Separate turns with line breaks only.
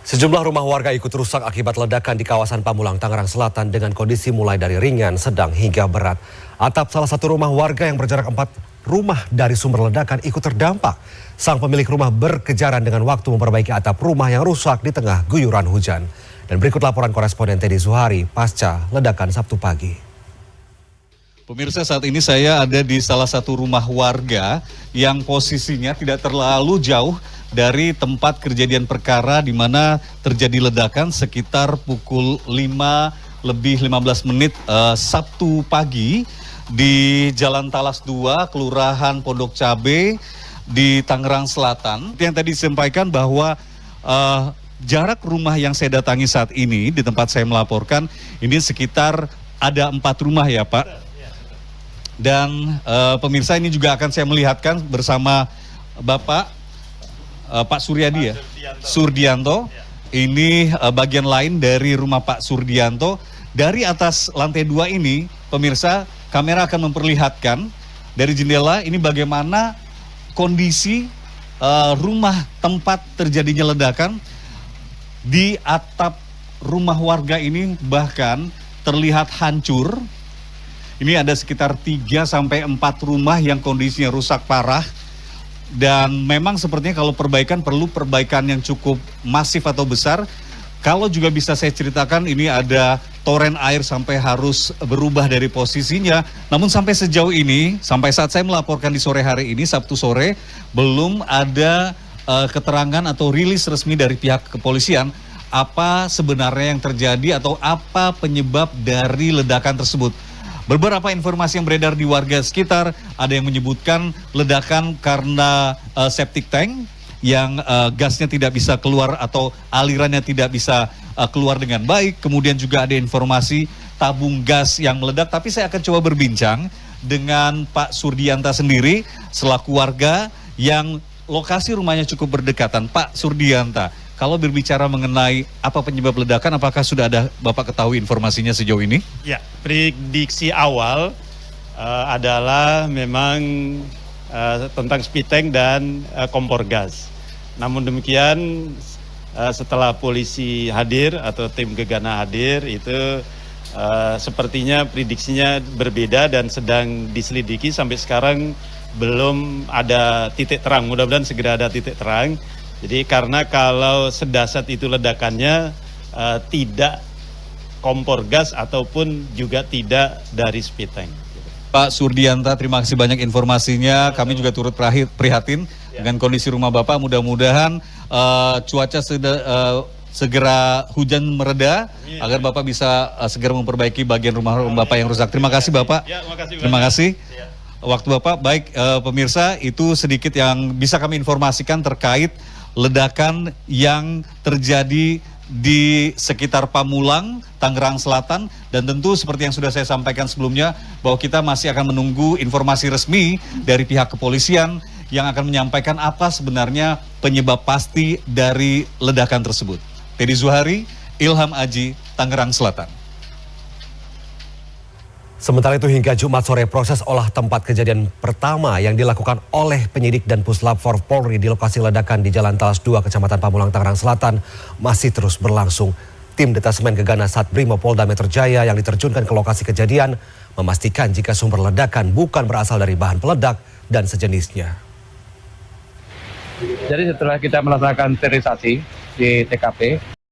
Sejumlah rumah warga ikut rusak akibat ledakan di kawasan Pamulang, Tangerang Selatan dengan kondisi mulai dari ringan, sedang hingga berat. Atap salah satu rumah warga yang berjarak 4 rumah dari sumber ledakan ikut terdampak. Sang pemilik rumah berkejaran dengan waktu memperbaiki atap rumah yang rusak di tengah guyuran hujan. Dan berikut laporan koresponden Teddy Zuhari pasca ledakan Sabtu pagi.
Pemirsa, saat ini saya ada di salah satu rumah warga yang posisinya tidak terlalu jauh dari tempat kejadian perkara di mana terjadi ledakan sekitar pukul 5:15 Sabtu pagi di Jalan Talas 2, Kelurahan Pondok Cabe di Tangerang Selatan. Yang tadi disampaikan bahwa jarak rumah yang saya datangi saat ini di tempat saya melaporkan ini sekitar ada 4 rumah ya Pak. Dan pemirsa, ini juga akan saya melihatkan bersama Bapak Pak Suryadi ya, Surdianto. Ini bagian lain dari rumah Pak Surdianto. Dari atas lantai 2 ini, pemirsa, kamera akan memperlihatkan dari jendela ini bagaimana kondisi rumah tempat terjadinya ledakan. Di atap rumah warga ini bahkan terlihat hancur. Ini ada sekitar 3-4 rumah yang kondisinya rusak parah. Dan memang sepertinya kalau perbaikan perlu perbaikan yang cukup masif atau besar. Kalau juga bisa saya ceritakan, ini ada toren air sampai harus berubah dari posisinya. Namun sampai sejauh ini, sampai saat saya melaporkan di sore hari ini, Sabtu sore, belum ada keterangan atau rilis resmi dari pihak kepolisian apa sebenarnya yang terjadi atau apa penyebab dari ledakan tersebut. Beberapa informasi yang beredar di warga sekitar, ada yang menyebutkan ledakan karena septic tank yang gasnya tidak bisa keluar atau alirannya tidak bisa keluar dengan baik. Kemudian juga ada informasi tabung gas yang meledak. Tapi saya akan coba berbincang dengan Pak Surdianta sendiri selaku warga yang lokasi rumahnya cukup berdekatan. Pak Surdianta, kalau berbicara mengenai apa penyebab ledakan, apakah sudah ada Bapak ketahui informasinya sejauh ini?
Ya, prediksi awal adalah memang tentang speed tank dan kompor gas. Namun demikian setelah polisi hadir atau tim gegana hadir, itu sepertinya prediksinya berbeda dan sedang diselidiki. Sampai sekarang belum ada titik terang, mudah-mudahan segera ada titik terang. Jadi karena kalau sedasat itu ledakannya tidak kompor gas ataupun juga tidak dari speed tank.
Pak Surdianta, terima kasih banyak informasinya. Kami juga turut prihatin dengan kondisi rumah Bapak. Mudah-mudahan cuaca segera hujan mereda agar Bapak bisa segera memperbaiki bagian rumah Bapak yang rusak. Terima kasih Bapak. Terima kasih. Waktu Bapak. Baik, pemirsa, itu sedikit yang bisa kami informasikan terkait ledakan yang terjadi di sekitar Pamulang, Tangerang Selatan. Dan tentu seperti yang sudah saya sampaikan sebelumnya, bahwa kita masih akan menunggu informasi resmi dari pihak kepolisian yang akan menyampaikan apa sebenarnya penyebab pasti dari ledakan tersebut. Teddy Zuhari, Ilham Aji, Tangerang Selatan.
Sementara itu hingga Jumat sore proses olah tempat kejadian pertama yang dilakukan oleh penyidik dan Puslap 4 Polri di lokasi ledakan di Jalan Talas 2 Kecamatan Pamulang Tangerang Selatan masih terus berlangsung. Tim Detasemen Gegana Satbrimo Polda Metro Jaya yang diterjunkan ke lokasi kejadian memastikan jika sumber ledakan bukan berasal dari bahan peledak dan sejenisnya.
Jadi setelah kita melaksanakan sterilisasi di TKP,